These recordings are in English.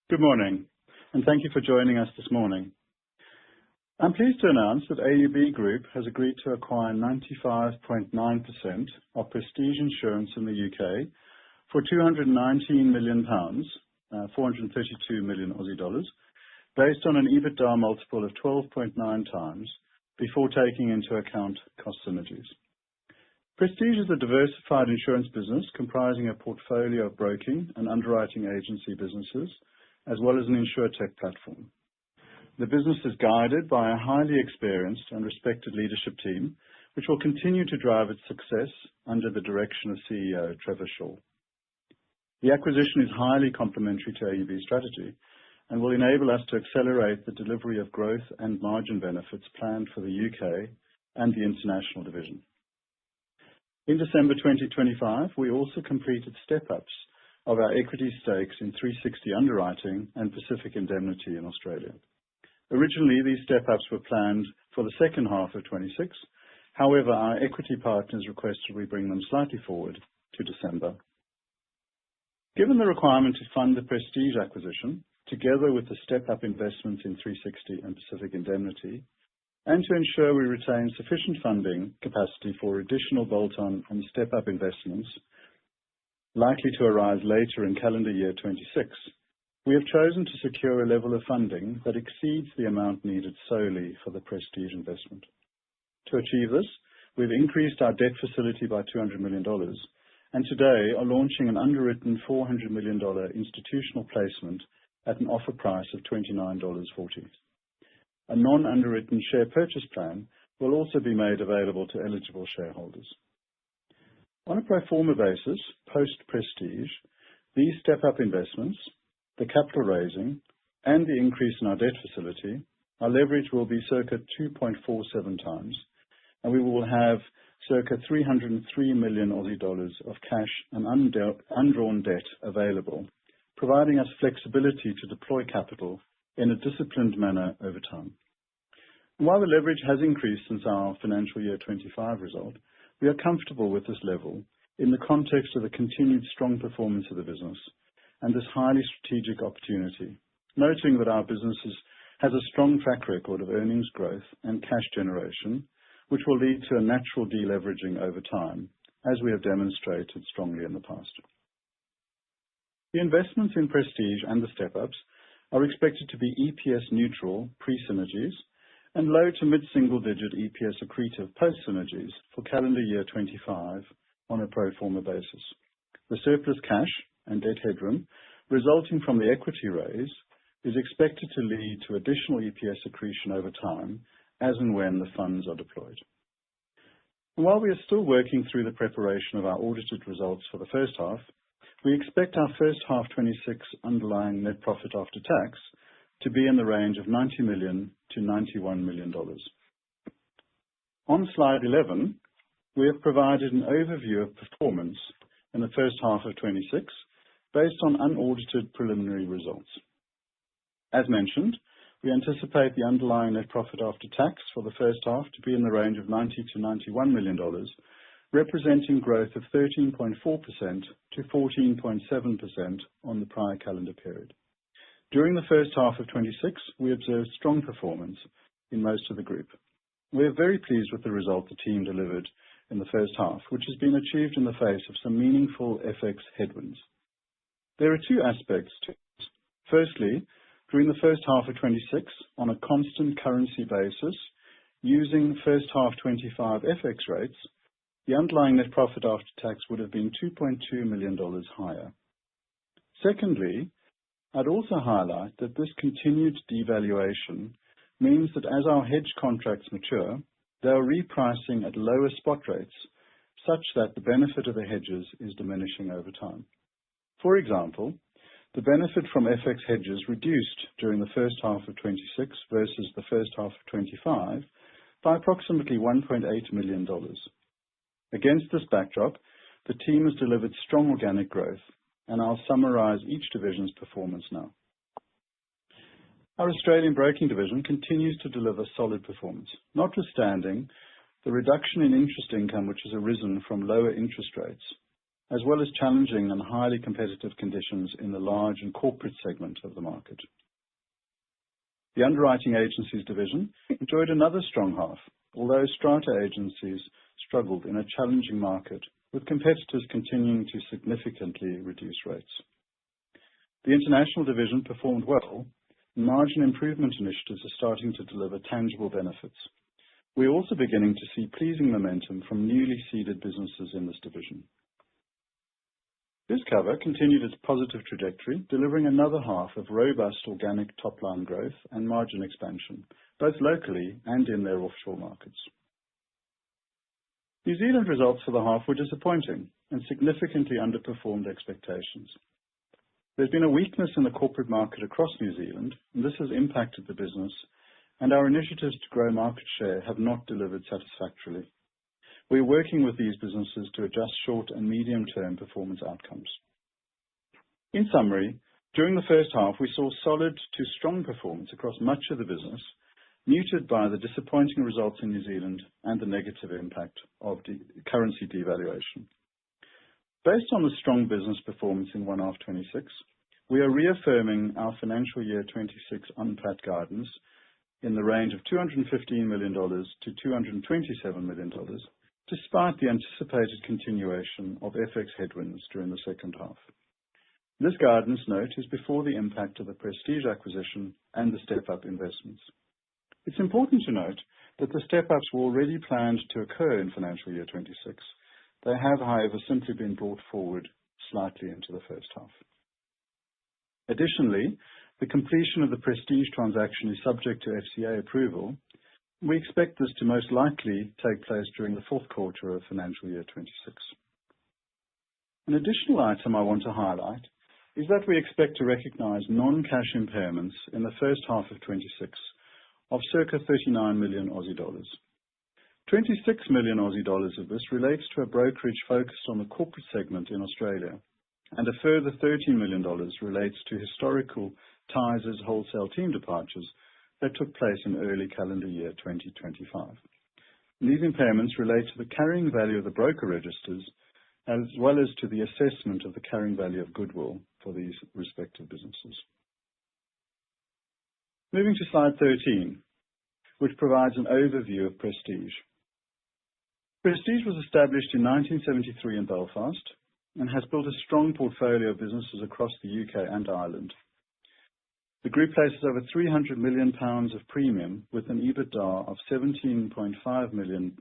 Good morning, and thank you for joining us this morning. I'm pleased to announce that AUB Group has agreed to acquire 95.9% of Prestige Insurance in the UK for £219 million, 432 million Aussie dollars, based on an EBITDA multiple of 12.9 times before taking into account cost synergies. Prestige is a diversified insurance business comprising a portfolio of broking and underwriting agency businesses, as well as an insurtech platform. The business is guided by a highly experienced and respected leadership team, which will continue to drive its success under the direction of CEO Trevor Shaw. The acquisition is highly complementary to AUB's strategy and will enable us to accelerate the delivery of growth and margin benefits planned for the UK and the international division. In December 2025, we also completed step-ups of our equity stakes in 360 Underwriting and Pacific Indemnity in Australia. Originally, these step-ups were planned for the second half of 26. However, our equity partners requested we bring them slightly forward to December. Given the requirement to fund the Prestige acquisition, together with the step-up investments in 360 and Pacific Indemnity, and to ensure we retain sufficient funding capacity for additional bolt-on and step-up investments likely to arise later in calendar year 26, we have chosen to secure a level of funding that exceeds the amount needed solely for the Prestige investment. To achieve this, we've increased our debt facility by $200 million, and today are launching an underwritten $400 million institutional placement at an offer price of $29.40. A non-underwritten share purchase plan will also be made available to eligible shareholders. On a pro forma basis, post-Prestige, these step-up investments, the capital raising, and the increase in our debt facility, our leverage will be circa 2.47 times, and we will have circa 303 million Aussie dollars of cash and undrawn debt available, providing us flexibility to deploy capital in a disciplined manner over time. And while the leverage has increased since our financial year 25 result, we are comfortable with this level in the context of the continued strong performance of the business and this highly strategic opportunity, noting that our business has a strong track record of earnings growth and cash generation, which will lead to a natural deleveraging over time, as we have demonstrated strongly in the past. The investments in Prestige and the step-ups are expected to be EPS neutral pre-synergies and low to mid-single-digit EPS accretive post-synergies for calendar year 25 on a pro forma basis. The surplus cash and debt headroom resulting from the equity raise is expected to lead to additional EPS accretion over time as and when the funds are deployed. And while we are still working through the preparation of our audited results for the first half, we expect our first half 26 underlying net profit after tax to be in the range of $90 million to $91 million. On slide 11, we have provided an overview of performance in the first half of 26 based on unaudited preliminary results. As mentioned, we anticipate the underlying net profit after tax for the first half to be in the range of $90 to $91 million, representing growth of 13.4% to 14.7% on the prior calendar period. During the first half of 26, we observed strong performance in most of the group. We are very pleased with the result the team delivered in the first half, which has been achieved in the face of some meaningful FX headwinds. There are two aspects to it. Firstly, during the first half of 26, on a constant currency basis, using first half 25 FX rates, the underlying net profit after tax would have been $2.2 million higher. Secondly, I'd also highlight that this continued devaluation means that as our hedge contracts mature, they are repricing at lower spot rates, such that the benefit of the hedges is diminishing over time. For example, the benefit from FX hedges reduced during the first half of 26 versus the first half of 25 by approximately $1.8 million. Against this backdrop, the team has delivered strong organic growth, and I'll summarize each division's performance now. Our Australian broking division continues to deliver solid performance, notwithstanding the reduction in interest income which has arisen from lower interest rates, as well as challenging and highly competitive conditions in the large and corporate segment of the market. The underwriting agencies division enjoyed another strong half, although strata agencies struggled in a challenging market, with competitors continuing to significantly reduce rates. The international division performed well, and margin improvement initiatives are starting to deliver tangible benefits. We're also beginning to see pleasing momentum from newly seeded businesses in this division. BizCover continued its positive trajectory, delivering another half of robust organic top-line growth and margin expansion, both locally and in their offshore markets. New Zealand results for the half were disappointing and significantly underperformed expectations. There's been a weakness in the corporate market across New Zealand, and this has impacted the business, and our initiatives to grow market share have not delivered satisfactorily. We're working with these businesses to adjust short and medium-term performance outcomes. In summary, during the first half, we saw solid to strong performance across much of the business, muted by the disappointing results in New Zealand and the negative impact of currency devaluation. Based on the strong business performance in 1H 26, we are reaffirming our financial year 26 UNPAT guidance in the range of $215 million to $227 million, despite the anticipated continuation of FX headwinds during the second half. This guidance note is before the impact of the Prestige acquisition and the step-up investments. It's important to note that the step-ups were already planned to occur in financial year 26. They have, however, simply been brought forward slightly into the first half. Additionally, the completion of the Prestige transaction is subject to FCA approval. We expect this to most likely take place during the fourth quarter of financial year 26. An additional item I want to highlight is that we expect to recognize non-cash impairments in the first half of 26 of circa 39 million Aussie dollars. 26 million Aussie dollars of this relates to a brokerage focused on the corporate segment in Australia, and a further 13 million dollars relates to historical Tysers wholesale team departures that took place in early calendar year 2025. These impairments relate to the carrying value of the broker registers, as well as to the assessment of the carrying value of goodwill for these respective businesses. Moving to slide 13, which provides an overview of Prestige. Prestige was established in 1973 in Belfast and has built a strong portfolio of businesses across the UK and Ireland. The group places over £300 million of premium with an EBITDA of £17.5 million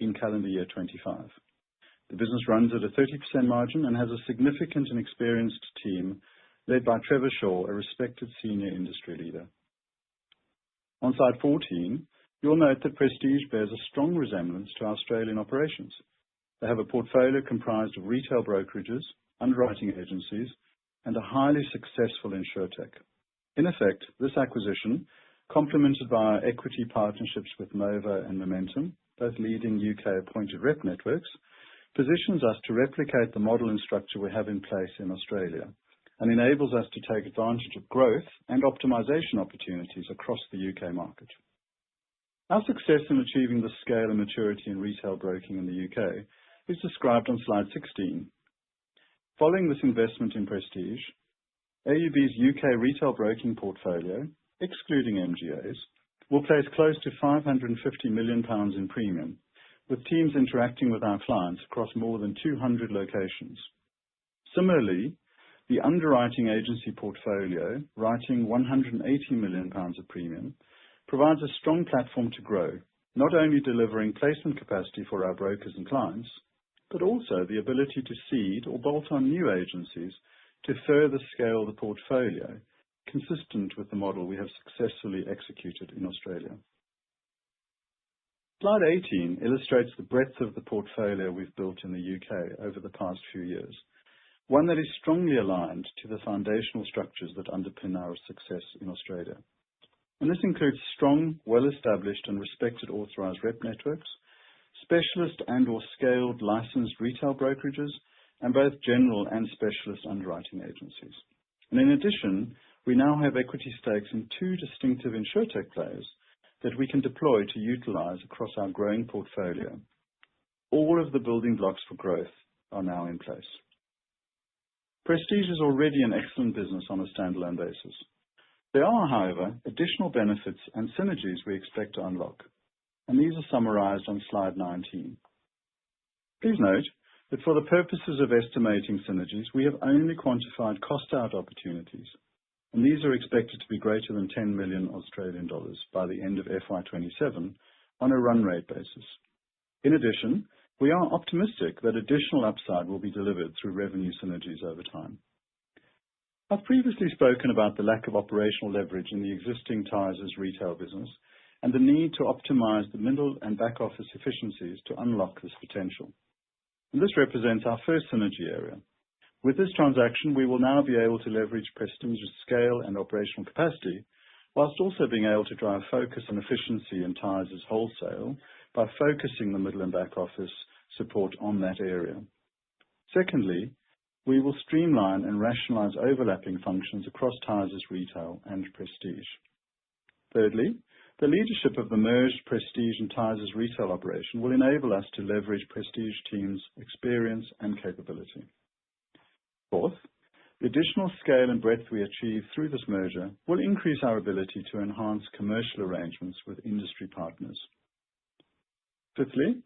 in calendar year 25. The business runs at a 30% margin and has a significant and experienced team led by Trevor Shaw, a respected senior industry leader. On slide 14, you'll note that Prestige bears a strong resemblance to our Australian operations. They have a portfolio comprised of retail brokerages, underwriting agencies, and a highly successful insurtech. In effect, this acquisition, complemented by our equity partnerships with Nova and Momentum, both leading UK-appointed rep networks, positions us to replicate the model and structure we have in place in Australia and enables us to take advantage of growth and optimization opportunities across the UK market. Our success in achieving the scale and maturity in retail broking in the UK is described on slide 16. Following this investment in Prestige, AUB's UK retail broking portfolio, excluding MGAs, will place close to £550 million in premium, with teams interacting with our clients across more than 200 locations. Similarly, the underwriting agency portfolio, writing £180 million of premium, provides a strong platform to grow, not only delivering placement capacity for our brokers and clients, but also the ability to seed or bolt on new agencies to further scale the portfolio, consistent with the model we have successfully executed in Australia. Slide 18 illustrates the breadth of the portfolio we've built in the UK over the past few years, one that is strongly aligned to the foundational structures that underpin our success in Australia. And this includes strong, well-established and respected authorised rep networks, specialist and or scaled licensed retail brokerages, and both general and specialist underwriting agencies. And in addition, we now have equity stakes in two distinctive insurtech players that we can deploy to utilise across our growing portfolio. All of the building blocks for growth are now in place. Prestige is already an excellent business on a standalone basis. There are, however, additional benefits and synergies we expect to unlock, and these are summarized on slide 19. Please note that for the purposes of estimating synergies, we have only quantified cost-out opportunities, and these are expected to be greater than 10 million Australian dollars by the end of FY27 on a run rate basis. In addition, we are optimistic that additional upside will be delivered through revenue synergies over time. I've previously spoken about the lack of operational leverage in the existing Tysers retail business and the need to optimize the middle and back office efficiencies to unlock this potential. And this represents our first synergy area. With this transaction, we will now be able to leverage Prestige's scale and operational capacity, whilst also being able to drive focus and efficiency in Tysers wholesale by focusing the middle and back office support on that area. Secondly, we will streamline and rationalize overlapping functions across Tysers retail and Prestige. Thirdly, the leadership of the merged Prestige and Tysers retail operation will enable us to leverage Prestige teams' experience and capability. Fourth, the additional scale and breadth we achieve through this merger will increase our ability to enhance commercial arrangements with industry partners. Fifthly,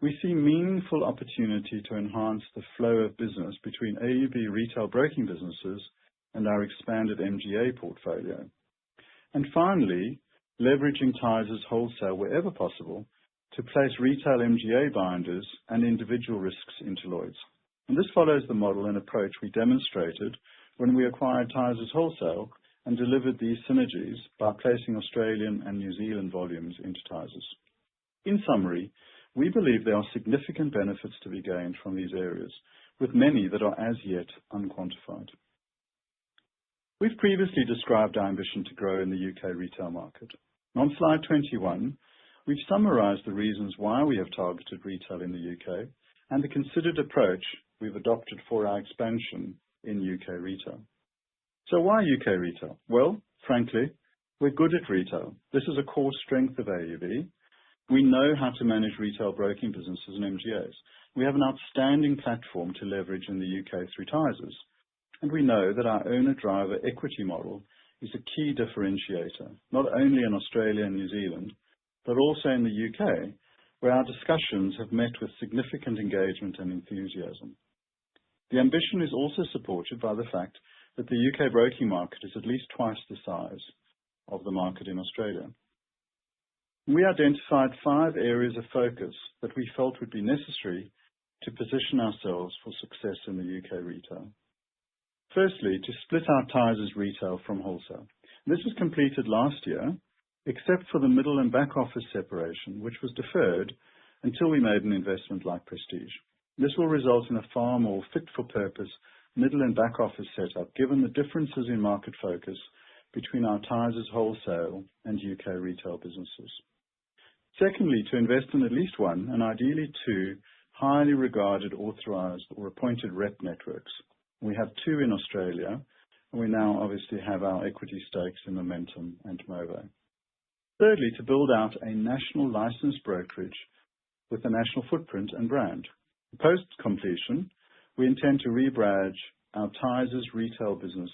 we see meaningful opportunity to enhance the flow of business between AUB retail broking businesses and our expanded MGA portfolio. And finally, leveraging Tysers wholesale wherever possible to place retail MGA binders and individual risks into Lloyd's. And this follows the model and approach we demonstrated when we acquired Tysers wholesale and delivered these synergies by placing Australian and New Zealand volumes into Tysers. In summary, we believe there are significant benefits to be gained from these areas, with many that are as yet unquantified. We've previously described our ambition to grow in the UK retail market. On slide 21, we've summarized the reasons why we have targeted retail in the UK and the considered approach we've adopted for our expansion in UK retail. So why UK retail? Well, frankly, we're good at retail. This is a core strength of AUB. We know how to manage retail broking businesses and MGAs. We have an outstanding platform to leverage in the UK through Tysers. And we know that our owner-driver equity model is a key differentiator, not only in Australia and New Zealand, but also in the UK, where our discussions have met with significant engagement and enthusiasm. The ambition is also supported by the fact that the UK broking market is at least twice the size of the market in Australia. We identified 5 areas of focus that we felt would be necessary to position ourselves for success in the UK retail. Firstly, to split out Tysers retail from wholesale. This was completed last year, except for the middle and back office separation, which was deferred until we made an investment like Prestige. This will result in a far more fit-for-purpose middle and back office setup, given the differences in market focus between our Tysers wholesale and UK retail businesses. Secondly, to invest in at least 1, and ideally 2, highly regarded, authorized or appointed rep networks. We have 2 in Australia, and we now obviously have our equity stakes in Momentum and Movo. Thirdly, to build out a national licensed brokerage with a national footprint and brand. Post-completion, we intend to rebadge our Tysers retail business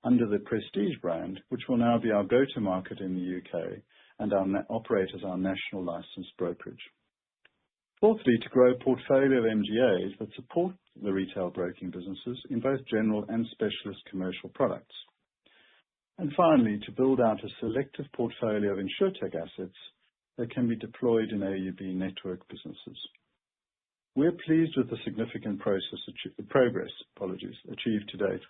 under the Prestige brand, which will now be our go-to-market in the UK and operate as our national licensed brokerage. Fourthly, to grow a portfolio of MGAs that support the retail broking businesses in both general and specialist commercial products. And finally, to build out a selective portfolio of insurtech assets that can be deployed in AUB network businesses. We're pleased with the significant progress achieved to date.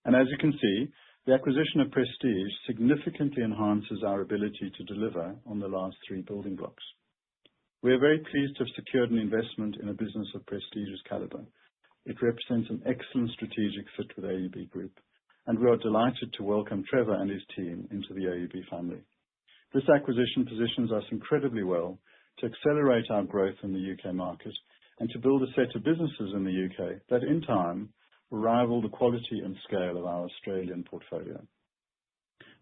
And as you can see, the acquisition of Prestige significantly enhances our ability to deliver on the last 3 building blocks. We are very pleased to have secured an investment in a business of Prestige's caliber. It represents an excellent strategic fit with AUB Group, and we are delighted to welcome Trevor and his team into the AUB family. This acquisition positions us incredibly well to accelerate our growth in the UK market and to build a set of businesses in the UK that in time will rival the quality and scale of our Australian portfolio.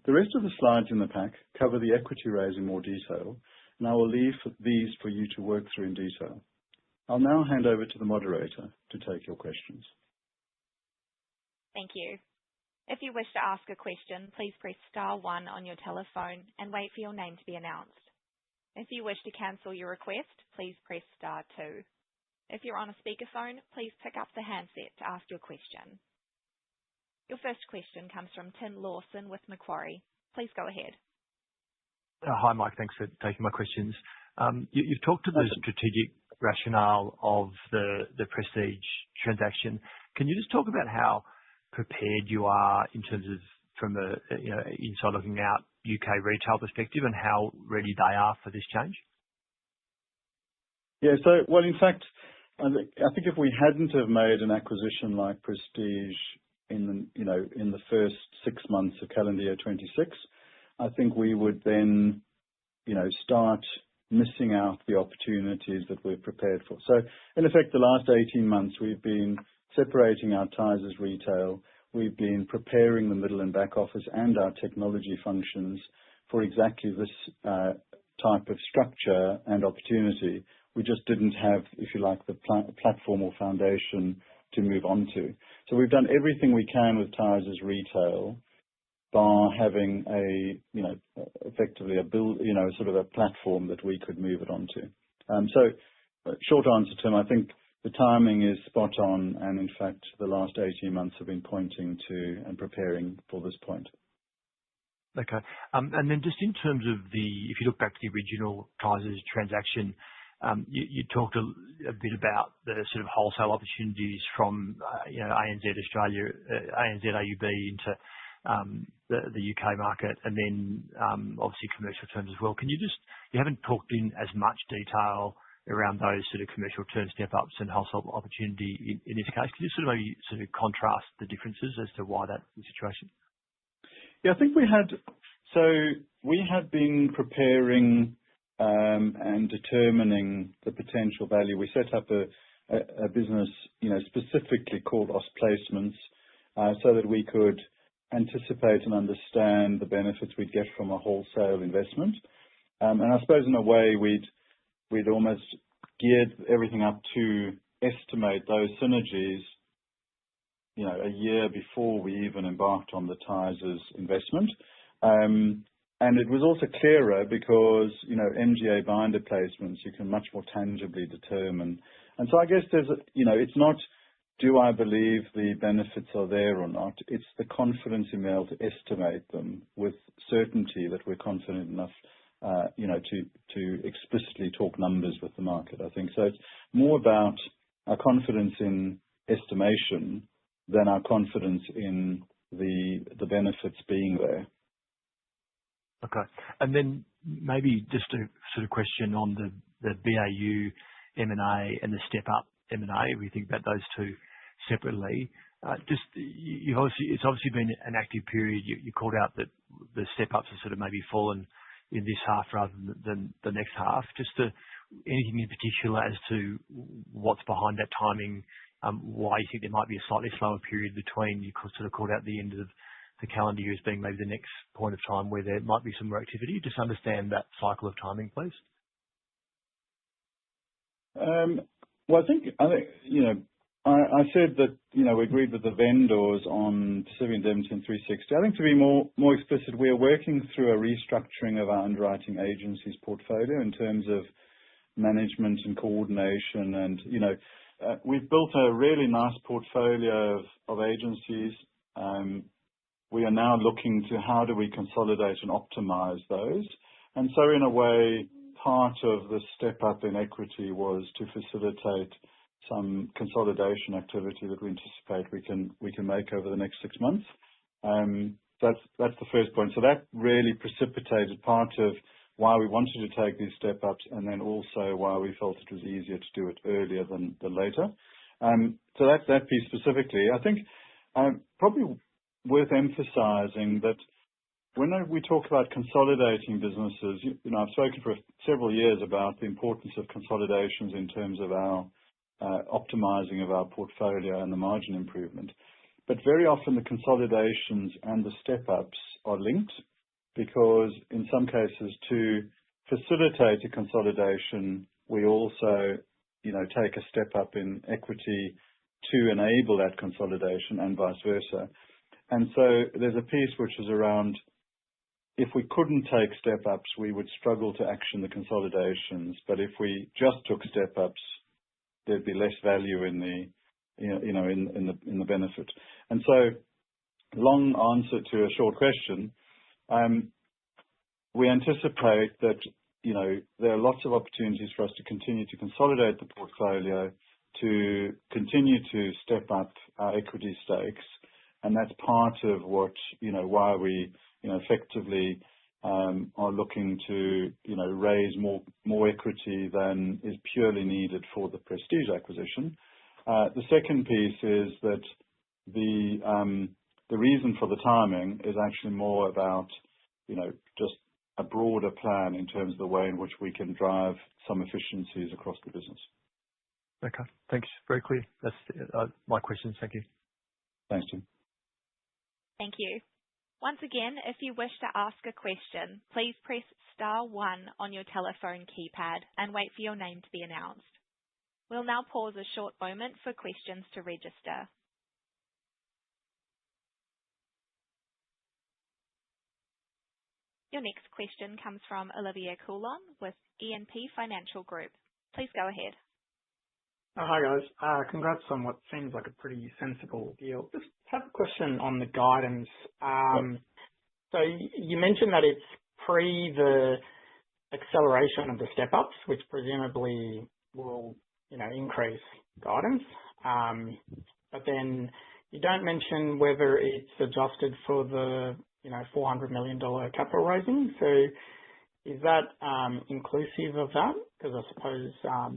The rest of the slides in the pack cover the equity raise in more detail, and I will leave these for you to work through in detail. I'll now hand over to the moderator to take your questions. Thank you. If you wish to ask a question, please press star one on your telephone and wait for your name to be announced. If you wish to cancel your request, please press star two. If you're on a speakerphone, please pick up the handset to ask your question. Your first question comes from Tim Lawson with Macquarie. Please go ahead. Hi, Mike. Thanks for taking my questions. You've talked to the strategic rationale of the Prestige transaction. Can you just talk about how prepared you are in terms of from a inside looking out UK retail perspective and how ready they are for this change? Yeah. Well, in fact, I think if we hadn't have made an acquisition like Prestige in the first 6 months of calendar year 26, I think we would then, start missing out the opportunities that we're prepared for. So in effect, the last 18 months, we've been separating our Tysers retail. We've been preparing the middle and back office and our technology functions for exactly this type of structure and opportunity. We just didn't have, if you like, the platform or foundation to move on to. So we've done everything we can with Tysers retail, bar having effectively a build, sort of a platform that we could move it onto. Short answer, Tim, I think the timing is spot on, and in fact, the last 18 months have been pointing to and preparing for this point. Okay. And then just in terms of if you look back to the original Tysers transaction, you talked a bit about the sort of wholesale opportunities from ANZ Australia, ANZ AUB into the UK market, and then obviously commercial terms as well. You haven't talked in as much detail around those sort of commercial term step-ups and wholesale opportunity in this case. Can you maybe contrast the differences as to why that's the situation? Yeah, I think we had been preparing and determining the potential value. We set up a business, specifically called Aus Placements, so that we could anticipate and understand the benefits we'd get from a wholesale investment. And I suppose in a way we'd almost geared everything up to estimate those synergies, a year before we even embarked on the Tysers investment. And it was also clearer because, MGA binder placements, you can much more tangibly determine. And so I guess it's not, do I believe the benefits are there or not? It's the confidence in being able to estimate them with certainty that we're confident enough, to explicitly talk numbers with the market, I think. So it's more about our confidence in estimation than our confidence in the benefits being there. Okay. And then maybe just a sort of question on the BAU M&A and the step-up M&A, if we think about those two separately. It's obviously been an active period. You called out that the step-ups have sort of maybe fallen in this half rather than the next half. Anything in particular as to what's behind that timing, why you think there might be a slightly slower period between, you sort of called out the end of the calendar year as being maybe the next point of time where there might be some more activity. Just understand that cycle of timing, please. Well, I think I said that we agreed with the vendors on Pacific Indemnity and 360. I think to be more explicit, we are working through a restructuring of our underwriting agencies portfolio in terms of management and coordination, and we've built a really nice portfolio of agencies. We are now looking to how do we consolidate and optimize those. And so in a way, part of the step up in equity was to facilitate some consolidation activity that we anticipate we can make over the next 6 months. That's the first point. So that really precipitated part of why we wanted to take these step ups, and then also why we felt it was easier to do it earlier than later. So that's that piece specifically. I think probably worth emphasizing that when we talk about consolidating businesses, I've spoken for several years about the importance of consolidations in terms of our optimizing of our portfolio and the margin improvement. But very often the consolidations and the step-ups are linked, because in some cases to facilitate a consolidation, we also take a step up in equity to enable that consolidation and vice versa. And so there's a piece which is around, if we couldn't take step-ups, we would struggle to action the consolidations. But if we just took step-ups, there'd be less value in the benefit. And so, long answer to a short question. We anticipate that there are lots of opportunities for us to continue to consolidate the portfolio, to continue to step up our equity stakes, and that's part of what why we effectively are looking to raise more equity than is purely needed for the Prestige acquisition. The second piece is that the reason for the timing is actually more about just a broader plan in terms of the way in which we can drive some efficiencies across the business. Okay, thanks. Very clear. That's my questions. Thank you. Thanks, Tim. Thank you. Once again, if you wish to ask a question, please press star 1 on your telephone keypad and wait for your name to be announced. We'll now pause a short moment for questions to register. Your next question comes from Olivia Coulon with E&P Financial Group. Please go ahead. Hi, guys. Congrats on what seems like a pretty sensible deal. Just have a question on the guidance. So you mentioned that it's pre the acceleration of the step-ups, which presumably will, increase guidance. But then you don't mention whether it's adjusted for the, $400 million capital raising. So is that inclusive of that? Because I suppose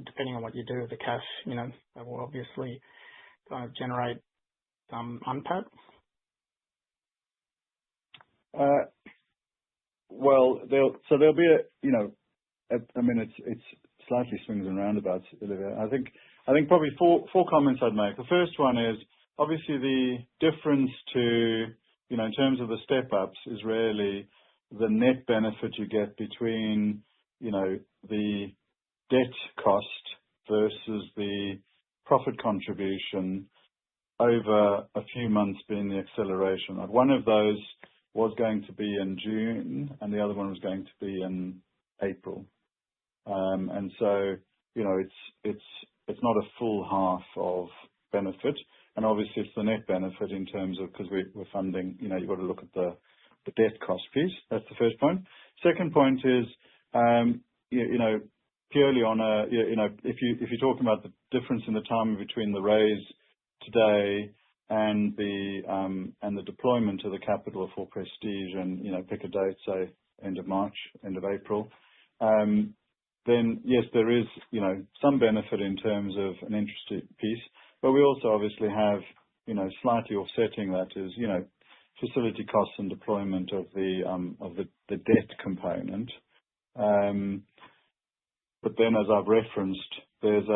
depending on what you do with the cash, that will obviously kind of generate some UNPAT. Well, there'll be it's slightly swings and roundabouts, Olivia. I think probably four comments I'd make. The first one is obviously the difference to in terms of the step ups is really the net benefit you get between the debt cost versus the profit contribution over a few months being the acceleration. One of those was going to be in June and the other one was going to be in April. And so, it's not a full half of benefit. And obviously it's the net benefit in terms of, because we're funding, you've got to look at the debt cost piece. That's the first point. Second point is, purely on if you're talking about the difference in the timing between the raise today and the deployment of the capital for Prestige and, pick a date, say end of March, end of April, then yes, there is, some benefit in terms of an interest piece, but we also obviously have, slightly offsetting that is, facility costs and deployment of the debt component. But then as I've referenced, there's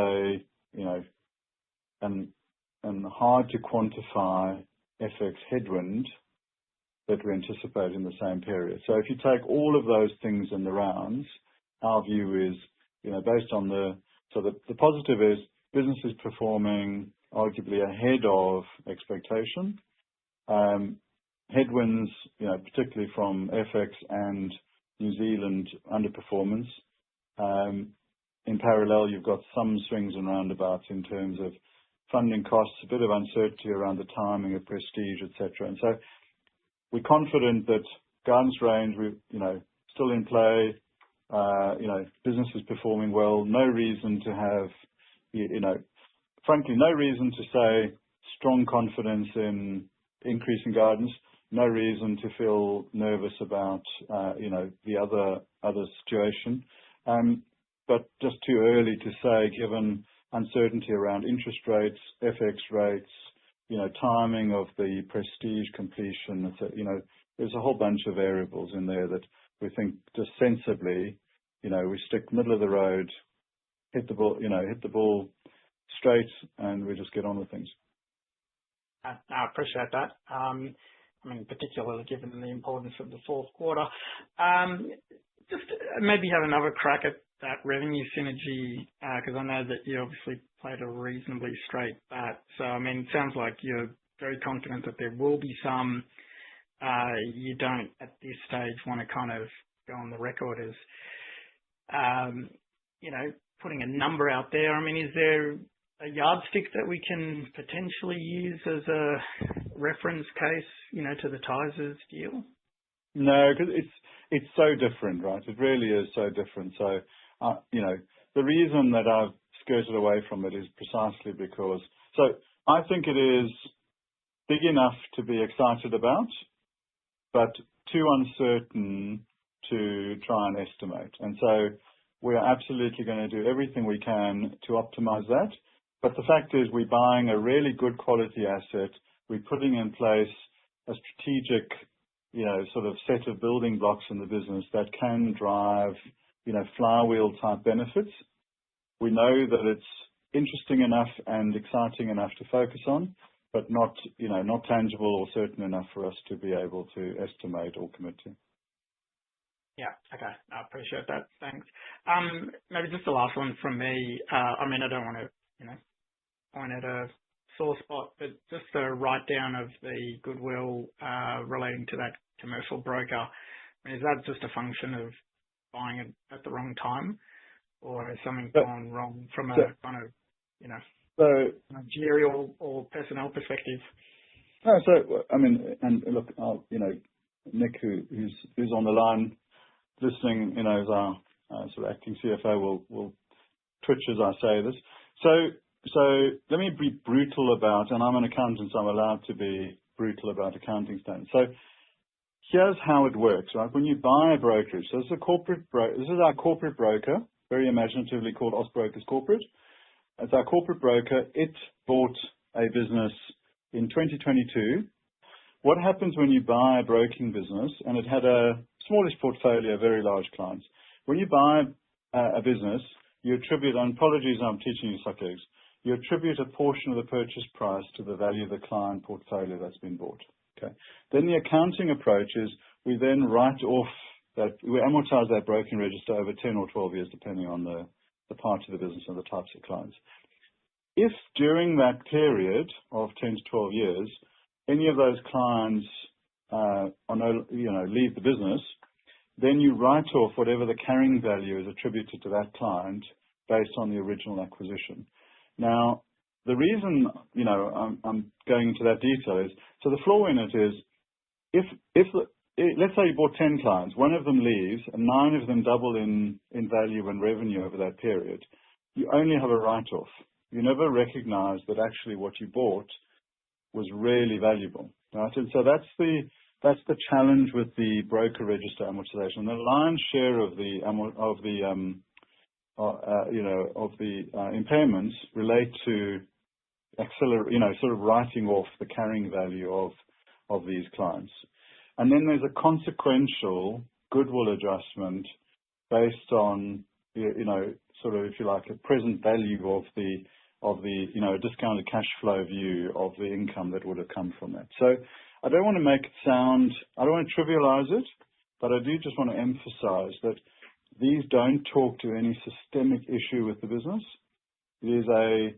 an hard to quantify FX headwind that we anticipate in the same period. So if you take all of those things in the rounds, our view is, based on the positive is business is performing arguably ahead of expectation. Headwinds, particularly from FX and New Zealand underperformance. In parallel, you've got some swings and roundabouts in terms of funding costs, a bit of uncertainty around the timing of Prestige, etc. And so we're confident that guidance range, still in play. Business is performing well. No reason to have, frankly, no reason to say strong confidence in increasing guidance. No reason to feel nervous about, the other situation. But just too early to say, given uncertainty around interest rates, FX rates, timing of the Prestige completion. There's a whole bunch of variables in there that we think just sensibly, we stick middle of the road, hit the ball straight, and we just get on with things. I appreciate that. Particularly given the importance of the fourth quarter. Just maybe have another crack at that revenue synergy? Because I know that you obviously played a reasonably straight bat. So, I mean, it sounds like you're very confident that there will be some. You don't, at this stage, want to kind of go on the record as, putting a number out there. I mean, is there a yardstick that we can potentially use as a reference case, to the Tysers deal? No, because it's so different, right? It really is so different. So, the reason that I've skirted away from it is precisely because, so I think it is big enough to be excited about, but too uncertain to try and estimate. And so we are absolutely going to do everything we can to optimize that. But the fact is we're buying a really good quality asset. We're putting in place a strategic, sort of set of building blocks in the business that can drive, flywheel type benefits. We know that it's interesting enough and exciting enough to focus on, but not tangible or certain enough for us to be able to estimate or commit to. Yeah. Okay. I appreciate that. Thanks. Maybe just the last one from me. I mean, I don't want to, point at a sore spot, but just the write down of the goodwill relating to that commercial broker. I mean, is that just a function of buying it at the wrong time, or has something gone wrong from a kind of, managerial or personnel perspective? No, so I mean, and look, Nick, who's on the line listening, as our sort of acting CFO, will twitch as I say this. So let me be brutal about, and I'm an accountant, so I'm allowed to be brutal about accounting standards. So here's how it works, right? When you buy a brokerage, so this is our corporate broker, very imaginatively called Austbrokers Corporate. It's our corporate broker. It bought a business in 2022. What happens when you buy a broking business, and it had a smallish portfolio, very large clients? When you buy a business, you attribute, and apologies, I'm teaching you psychology, you attribute a portion of the purchase price to the value of the client portfolio that's been bought. Okay. Then the accounting approach is we then write off that, we amortize that broking register over 10 or 12 years, depending on the part of the business and the types of clients. If during that period of 10 to 12 years, any of those clients leave the business, then you write off whatever the carrying value is attributed to that client based on the original acquisition. Now, the reason, I'm going into that detail is, so the flaw in it is, let's say you bought 10 clients, one of them leaves, and 9 of them double in value and revenue over that period, you only have a write-off. You never recognize that actually what you bought was really valuable. Right? And so that's the challenge with the broker register amortization. The lion's share of the impairments relate to sort of writing off the carrying value of these clients. And then there's a consequential goodwill adjustment based on, sort of, if you like, a present value of the discounted cash flow view of the income that would have come from that. So I don't want to make it sound, I don't want to trivialize it, but I do just want to emphasize that these don't talk to any systemic issue with the business. It is a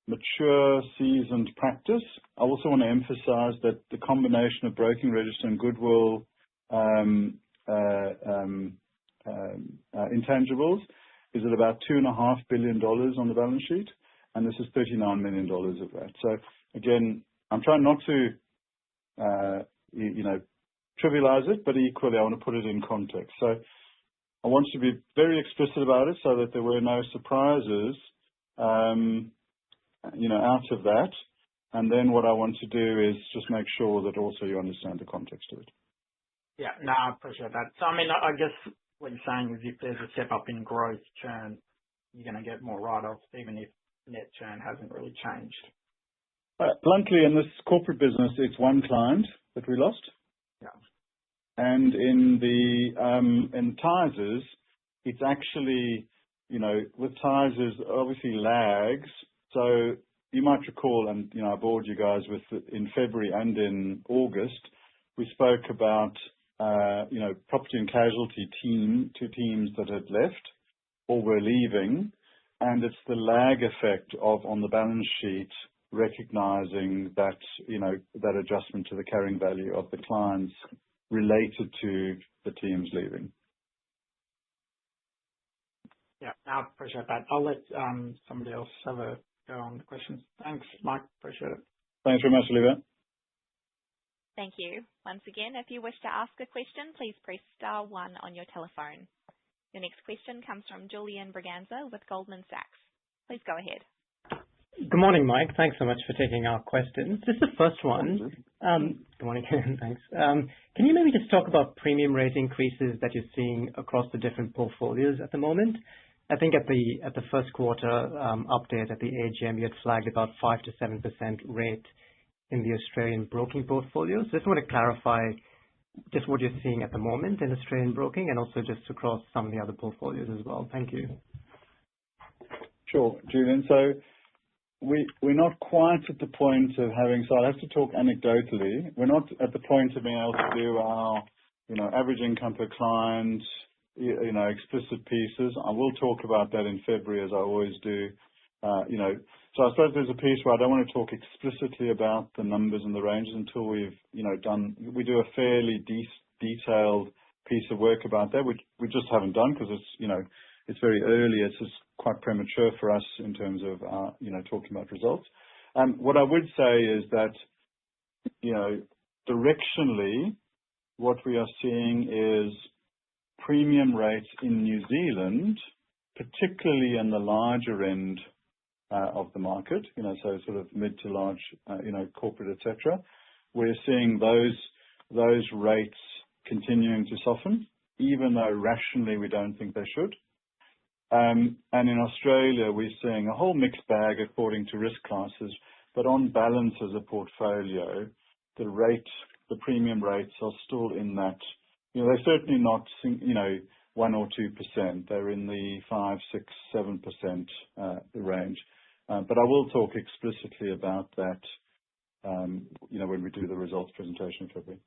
mature, seasoned practice. I also want to emphasize that the combination of broking register and goodwill intangibles is at about $2.5 billion on the balance sheet, and this is $39 million of that. So again, I'm trying not to, trivialize it, but equally I want to put it in context. So I want to be very explicit about it so that there were no surprises, out of that. And then what I want to do is just make sure that also you understand the context of it. Yeah, no, I appreciate that. So, I mean, I guess what you're saying is if there's a step up in growth churn, you're going to get more write-offs, even if net churn hasn't really changed. Bluntly, in this corporate business, it's one client that we lost. Yeah. And in Tysers, it's actually, with Tysers, obviously lags. So you might recall, and, I bored you guys with in February and in August, we spoke about, property and casualty two teams that had left. or were leaving, and it's the lag effect of on the balance sheet recognizing that, that adjustment to the carrying value of the clients related to the teams leaving. Yeah, I appreciate that. I'll let somebody else have a go on the questions. Thanks, Mike. Appreciate it. Thanks very much, Olivia. Thank you. Once again, if you wish to ask a question, please press star one on your telephone. Your next question comes from Julian Braganza with Goldman Sachs. Please go ahead. Good morning, Mike. Thanks so much for taking our questions. Just the first one. Good morning. Thanks. Can you maybe just talk about premium rate increases that you're seeing across the different portfolios at the moment? I think at the first quarter update at the AGM, you had flagged about 5 to 7% rate in the Australian broking portfolio. So just want to clarify just what you're seeing at the moment in Australian broking and also just across some of the other portfolios as well. Thank you. Sure, Julian. So we're not quite at the point of having, so I'll have to talk anecdotally. We're not at the point of being able to do our, average income per client, explicit pieces. I will talk about that in February, as I always do. So I suppose there's a piece where I don't want to talk explicitly about the numbers and the ranges until we've, we do a fairly detailed piece of work about that, which we just haven't done because it's, it's very early. It's just quite premature for us in terms of, talking about results. What I would say is that, directionally, what we are seeing is premium rates in New Zealand, particularly in the larger end of the market, so sort of mid to large, corporate, etc. We're seeing those rates continuing to soften, even though rationally we don't think they should. And in Australia, we're seeing a whole mixed bag according to risk classes, but on balance as a portfolio, the premium rates are still in that, they're certainly not, 1 or 2%. They're in the 5, 6, 7% range. But I will talk explicitly about that, when we do the results presentation in February.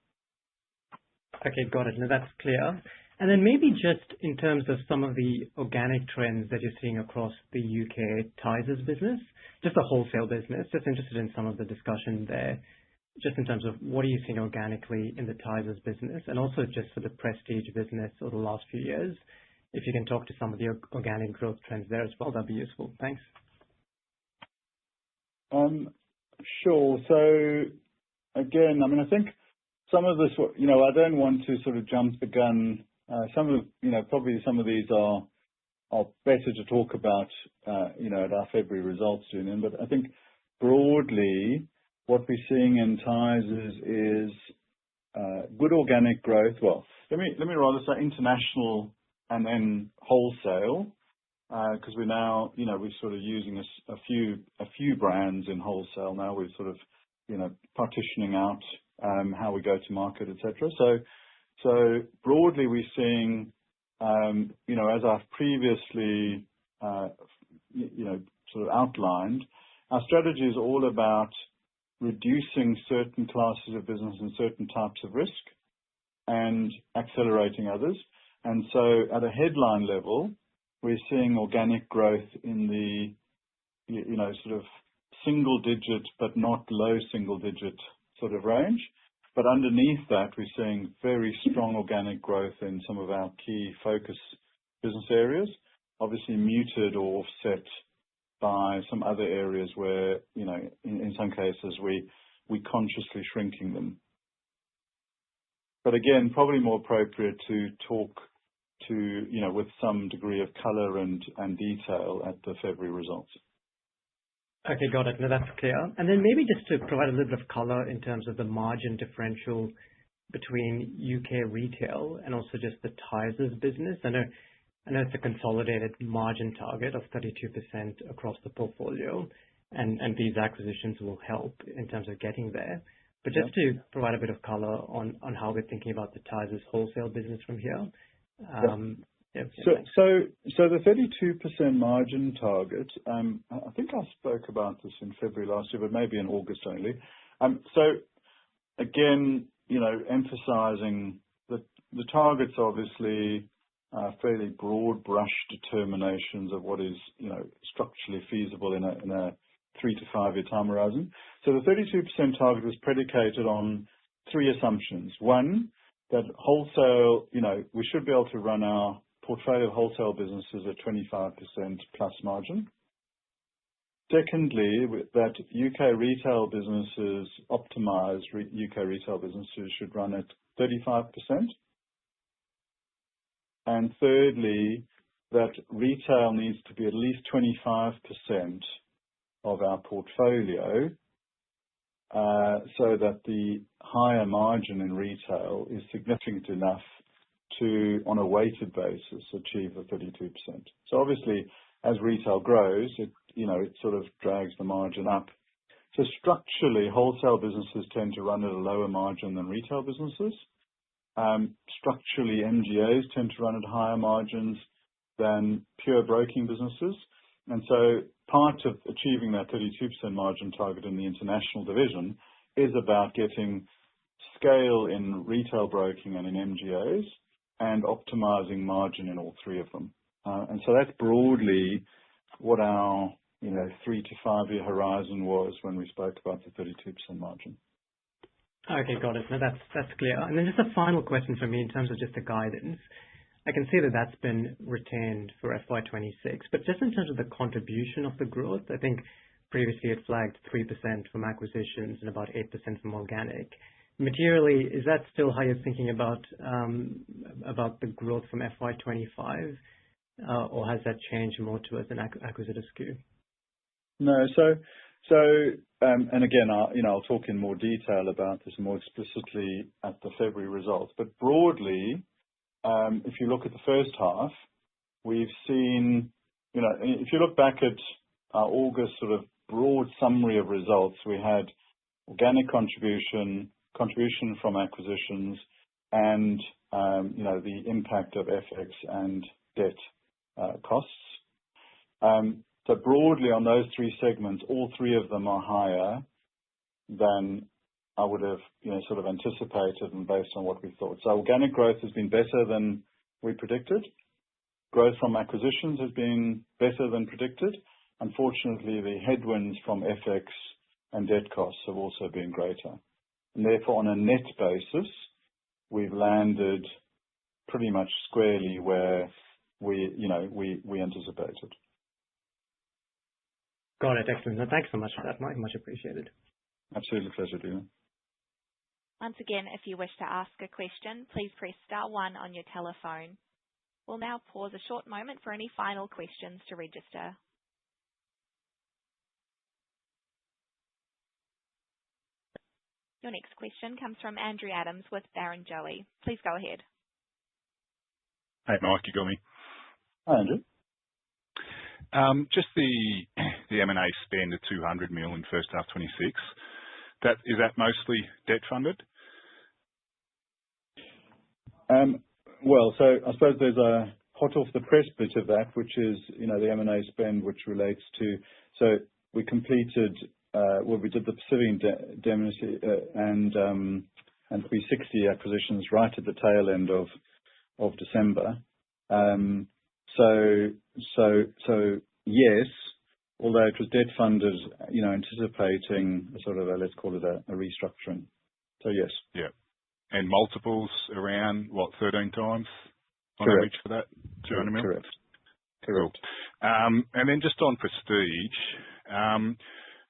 Okay, got it. Now that's clear. And then maybe just in terms of some of the organic trends that you're seeing across the UK Tysers business, just the wholesale business, just interested in some of the discussion there, just in terms of what are you seeing organically in the Tysers business and also just for the Prestige business over the last few years. If you can talk to some of the organic growth trends there as well, that'd be useful. Thanks. Sure. So again, I think some of this, I don't want to sort of jump the gun. Some of, probably some of these are better to talk about, at our February results, Julian. But I think broadly, what we're seeing in Tysers is good organic growth. Well, let me rather say international and then wholesale, because we're now, we're sort of using a few brands in wholesale now. We're sort of, partitioning out how we go to market, etc. So broadly, we're seeing, as I've previously, sort of outlined, our strategy is all about reducing certain classes of business and certain types of risk and accelerating others. And so at a headline level, we're seeing organic growth in the, sort of single digit, but not low single digit sort of range. But underneath that, we're seeing very strong organic growth in some of our key focus business areas, obviously muted or offset by some other areas where, in some cases, we consciously shrinking them. But again, probably more appropriate to talk to, with some degree of color and detail at the February results. Okay, got it. No, that's clear. And then maybe just to provide a little bit of color in terms of the margin differential between UK retail and also just the Tysers business. I know it's a consolidated margin target of 32% across the portfolio, and these acquisitions will help in terms of getting there. But just to provide a bit of color on how we're thinking about the Tysers wholesale business from here. So the 32% margin target, I think I spoke about this in February last year, but maybe in August only. So again, emphasizing that the target's obviously fairly broad brush determinations of what is, structurally feasible in a 3 to 5 year time horizon. So the 32% target was predicated on 3 assumptions. One, that wholesale, we should be able to run our portfolio of wholesale businesses at 25% plus margin. Secondly, that UK retail businesses, optimized UK retail businesses should run at 35%. And thirdly, that retail needs to be at least 25% of our portfolio, so that the higher margin in retail is significant enough to, on a weighted basis, achieve the 32%. So obviously, as retail grows, it sort of drags the margin up. So structurally, wholesale businesses tend to run at a lower margin than retail businesses. Structurally, MGAs tend to run at higher margins than pure broking businesses. And so part of achieving that 32% margin target in the international division is about getting scale in retail broking and in MGAs and optimizing margin in all 3 of them. And so that's broadly what our 3 to 5 year horizon was when we spoke about the 32% margin. Okay, got it. No, that's clear. And then just a final question for me in terms of just the guidance. I can see that that's been retained for FY26, but just in terms of the contribution of the growth, I think previously it flagged 3% from acquisitions and about 8% from organic. Materially, is that still how you're thinking about the growth from FY25, or has that changed more towards an acquisitive skew? No, and again, I'll talk in more detail about this more explicitly at the February results. But broadly, if you look at the first half, we've seen, if you look back at our August sort of broad summary of results, we had organic contribution from acquisitions, and the impact of FX and debt costs. So broadly on those 3 segments, all 3 of them are higher than I would have, sort of anticipated and based on what we thought. So organic growth has been better than we predicted. Growth from acquisitions has been better than predicted. Unfortunately, the headwinds from FX and debt costs have also been greater. And therefore, on a net basis, we've landed pretty much squarely where we anticipated. Got it. Excellent. No, thanks so much for that, Mike. Much appreciated. Absolutely pleasure, Dylan. Once again, if you wish to ask a question, please press star 1 on your telephone. We'll now pause a short moment for any final questions to register. Your next question comes from Andrew Adams with Barrenjoey. Please go ahead. Hey, Mike, you got me? Hi, Andrew. Just the M&A spend of 200 million in first half 26. Is that mostly debt funded? Well, so I suppose there's a hot off the press bit of that, which is, the M&A spend, which relates to, so we completed, we did the Pacific Indemnity and 360 acquisitions right at the tail end of December. So yes, although it was debt funded, anticipating a sort of let's call it a restructuring. So yes. Yeah. And multiples around, 13 times on Correct. average for that? 200 million? Correct. Cool. And then just on Prestige,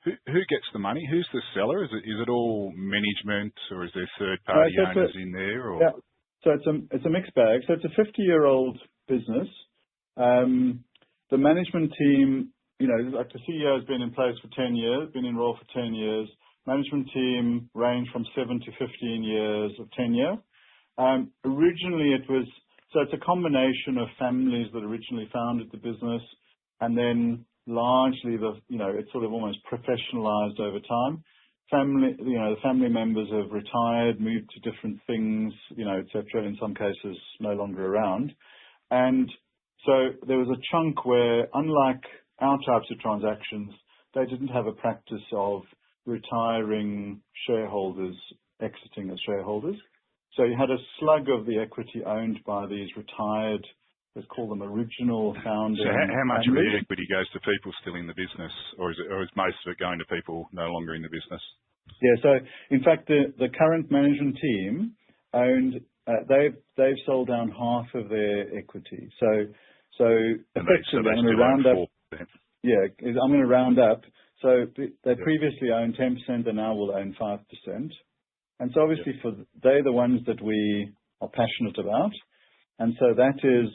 who gets the money? Who's the seller? Is it all management, or is there third-party owners in there? Or? Yeah. So it's a mixed bag. So it's a 50-year-old business. The management team, like the CEO has been in place for 10 years, been in role for 10 years. Management team range from 7 to 15 years of tenure. Originally it's a combination of families that originally founded the business, and then largely it's sort of almost professionalized over time. The family members have retired, moved to different things, et cetera, in some cases no longer around. And so there was a chunk where, unlike our types of transactions, they didn't have a practice of retiring shareholders exiting as shareholders. So you had a slug of the equity owned by these retired let's call them original So founding how much of families. the equity goes to people still in the business, or is most of it going to people no longer in the business? Yeah. So in fact, the current management team owned, they've sold down half of their equity. So effectively, I'm going to round up. 4%. Yeah, I'm going to round up. So they previously owned 10%, they now will own 5%. And so obviously they're the ones that we are passionate about. And so that is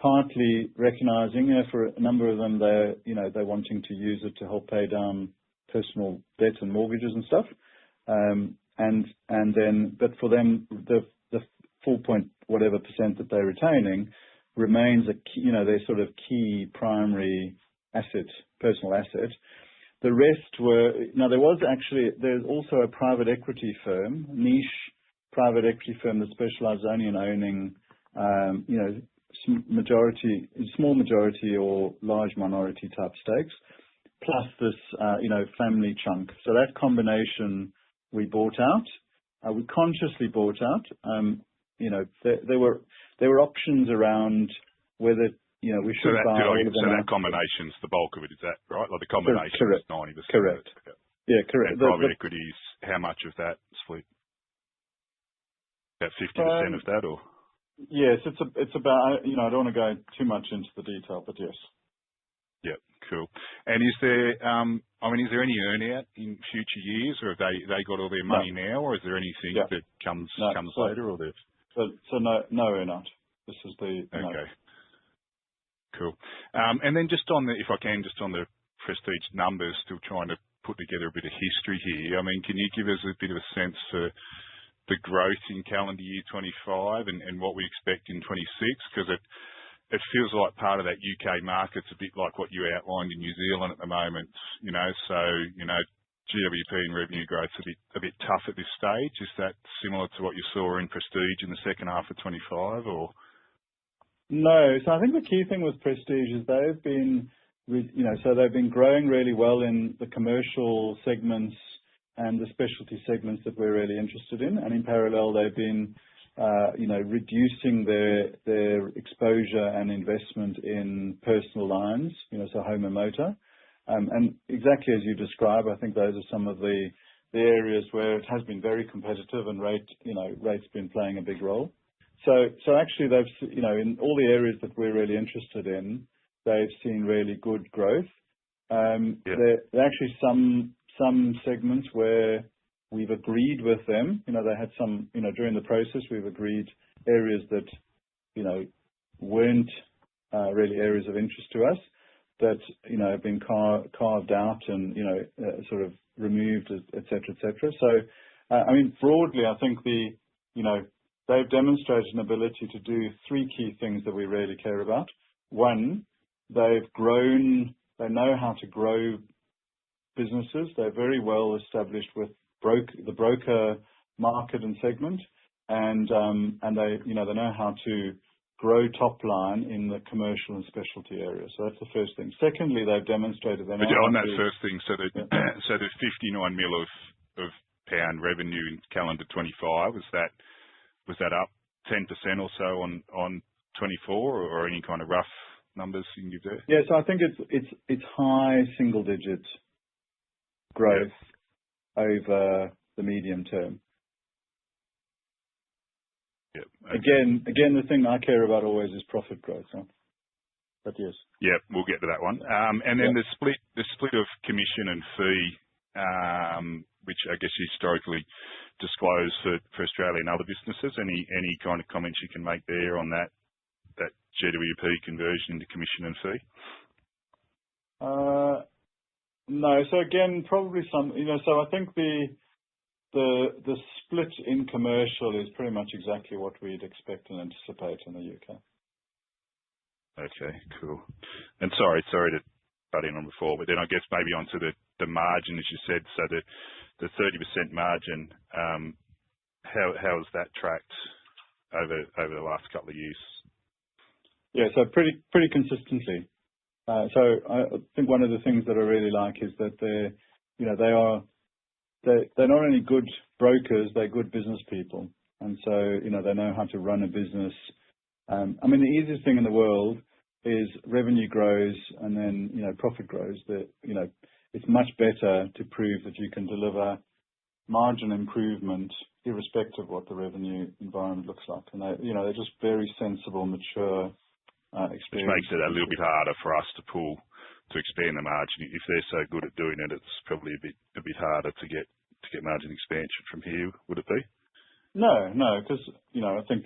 partly recognizing, for a number of them, they're wanting to use it to help pay down personal debt and mortgages and stuff. But for them, the 4 point whatever % that they're retaining remains a key, their sort of key primary asset, personal asset. The rest were, there's also a private equity firm, niche private equity firm that specializes only in owning, small majority or large minority type stakes, plus this, family chunk. So that combination we bought out. We consciously bought out. There were options around whether, we should buy all of them. So that combination's the bulk of it, is that right? Like the combination is 90%. Correct. Yeah, correct. And private equities, how much of that split? About 50% of that, or? Yes, it's about, I don't want to go too much into the detail, but yes. Yeah, cool. And is there any earn-out in future years, or have they got all their money now, or is there anything that comes later, or they've? So no earn-out. This is the... Okay. Cool. And then just on if I can, just on the Prestige numbers, still trying to put together a bit of history here. I mean, can you give us a bit of a sense for the growth in calendar year 25 and what we expect in 26? Because it feels like part of that UK market's a bit like what you outlined in New Zealand at the moment, so, GWP and revenue growth's a bit tough at this stage. Is that similar to what you saw in Prestige in the second half of 25, or? No. So I think the key thing with Prestige is they've been, they've been growing really well in the commercial segments and the specialty segments that we're really interested in. And in parallel, they've been, reducing their exposure and investment in personal lines, so home and motor. And exactly as you describe, I think those are some of the areas where it has been very competitive and rate's been playing a big role. So actually they've, in all the areas that we're really interested in, they've seen really good growth. There are actually some segments where we've agreed with them. They had some, during the process, we've agreed areas that, weren't really areas of interest to us that, have been carved out and, sort of removed, et cetera. So, broadly, I think they've demonstrated an ability to do three key things that we really care about. One, they know how to grow businesses. They're very well established with the broker market and segment, and they know how to grow top line in the commercial and specialty area. So that's the first thing. Secondly, they've demonstrated they know on how that to, first thing, so the 59 mil of pound revenue in calendar 25, was that up 10% or so on 24, or any kind of rough numbers you can give there? Yeah, so I think it's high single digit growth over the medium term. Yep. Okay. Again, the thing I care about always is profit growth. Huh? But yes. Yeah, we'll get to that one. And then the split of commission and fee, which I guess you historically disclose for Australia and other businesses. Any kind of comments you can make there on that GWP conversion into commission and fee? No. So again, probably some. So I think the split in commercial is pretty much exactly what we'd expect and anticipate in the UK. Okay, cool. And sorry to butt in on before, but then I guess maybe onto the margin, as you said. So the 30% margin, how has that tracked over the last couple of years? Yeah, so pretty consistently. So I think one of the things that I really like is that they're not only good brokers, they're good business people, and so they know how to run a business I mean, the easiest thing in the world is revenue grows and then, profit grows. It's much better to prove that you can deliver margin improvement irrespective of what the revenue environment looks like. And they're just very sensible, mature experience. Which makes it a little bit harder for us to expand the margin. If they're so good at doing it, it's probably a bit harder to get margin expansion from here, would it be? No, because, I think,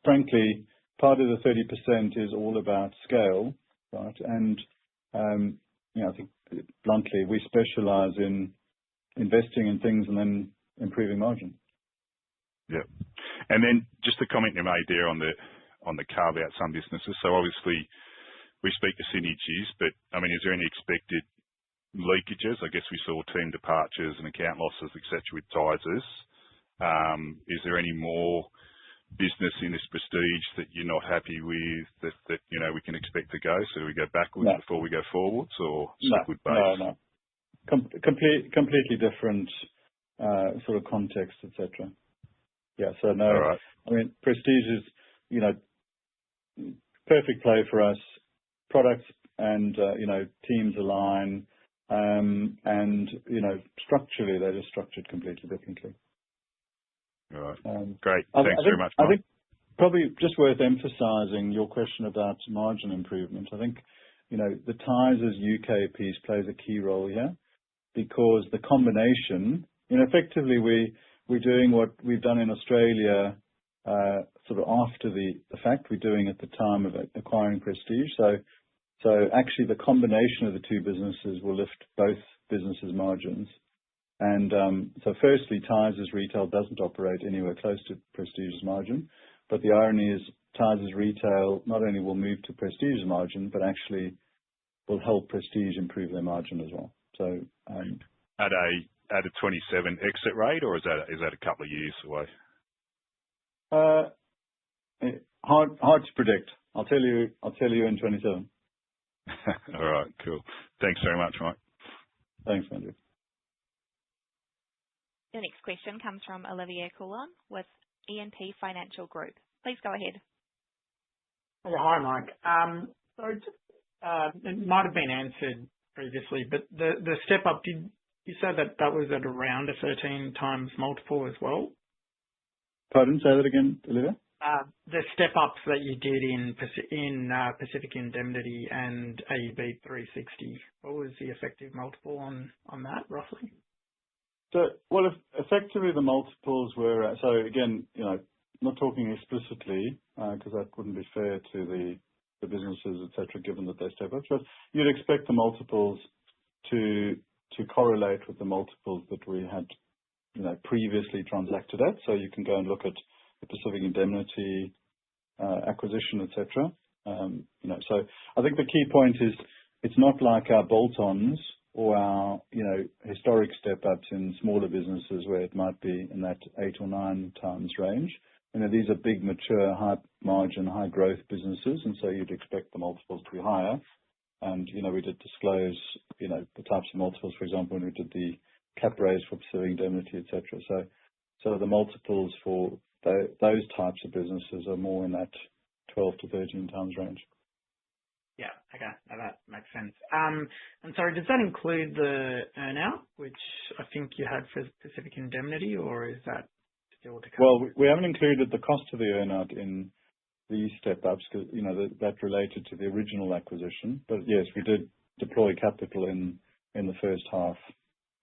frankly, part of the 30% is all about scale, right? And, I think bluntly, we specialize in investing in things and then improving margin. Yeah. And then just the comment you made there on the carve out some businesses. So obviously we speak to synergies, but I mean, is there any expected leakages? I guess we saw team departures and account losses, etc. with Tysers. Is there any more business in this Prestige that you're not happy with that we can expect to go? So we go backwards before we go forwards, or good base? No. Completely different sort of context, etc. Yeah, so no. All right. I mean, Prestige is, perfect play for us. Products and, teams align, and, structurally, they're just structured completely differently. All right. Great. Thanks very much, Mike. I think probably just worth emphasizing your question about margin improvement. I think, the Tysers UK piece plays a key role here because the combination, effectively we're doing what we've done in Australia, sort of after the fact, we're doing at the time of acquiring Prestige. So actually the combination of the two businesses will lift both businesses' margins. And so firstly, Tysers Retail doesn't operate anywhere close to Prestige's margin, but the irony is Tysers Retail not only will move to Prestige's margin, but actually will help Prestige improve their margin as well. So at a 27 exit rate, or is that a couple of years away? Hard to predict. I'll tell you in 27. All right, cool. Thanks very much, Mike. Thanks, Andrew. The next question comes from Olivier Coulon with E&P Financial Group. Please go ahead. Yeah, hi, Mike. So just, it might have been answered previously, but the step up, did you say that was at around a 13 times multiple as well? Pardon, say that again, Olivier? The step ups that you did in Pacific Indemnity and AUB 360, what was the effective multiple on that roughly? So, well, effectively the multiples were, so again, not talking explicitly, because that wouldn't be fair to the businesses, et cetera, given that they step up, but you'd expect the multiples to correlate with the multiples that we had, previously transacted at. So you can go and look at the Pacific Indemnity acquisition, et cetera. So I think the key point is it's not like our bolt-ons or our, historic step-ups in smaller businesses where it might be in that 8 or 9 times range. These are big, mature, high margin, high growth businesses, and so you'd expect the multiples to be higher. And, we did disclose, the types of multiples, for example, when we did the cap raise for Pacific Indemnity, et cetera. So the multiples for those types of businesses are more in that 12 to 13 times range. Yeah, okay. Now that makes sense. And sorry, does that include the earnout, which I think you had for Pacific Indemnity, or is that still to come? Well, we haven't included the cost of the earnout in these step-ups because, that related to the original acquisition. But yes, we did deploy capital in the first half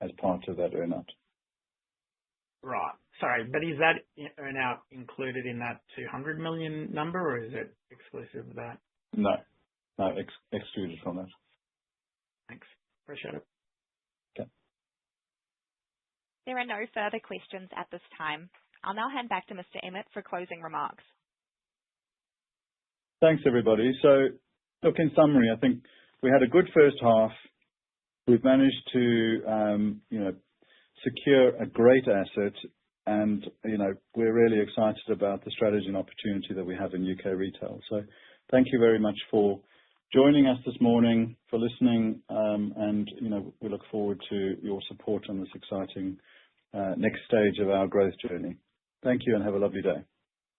as part of that earnout. Right. Sorry, but is that earnout included in that 200 million number, or is it exclusive of that? No, excluded from that. Thanks. Appreciate it. Okay. There are no further questions at this time. I'll now hand back to Mr. Emmett for closing remarks. Thanks, everybody. So, look, in summary, I think we had a good first half. We've managed to, secure a great asset, and, we're really excited about the strategy and opportunity that we have in UK retail. So thank you very much for joining us this morning, for listening, and, we look forward to your support on this exciting next stage of our growth journey. Thank you and have a lovely day.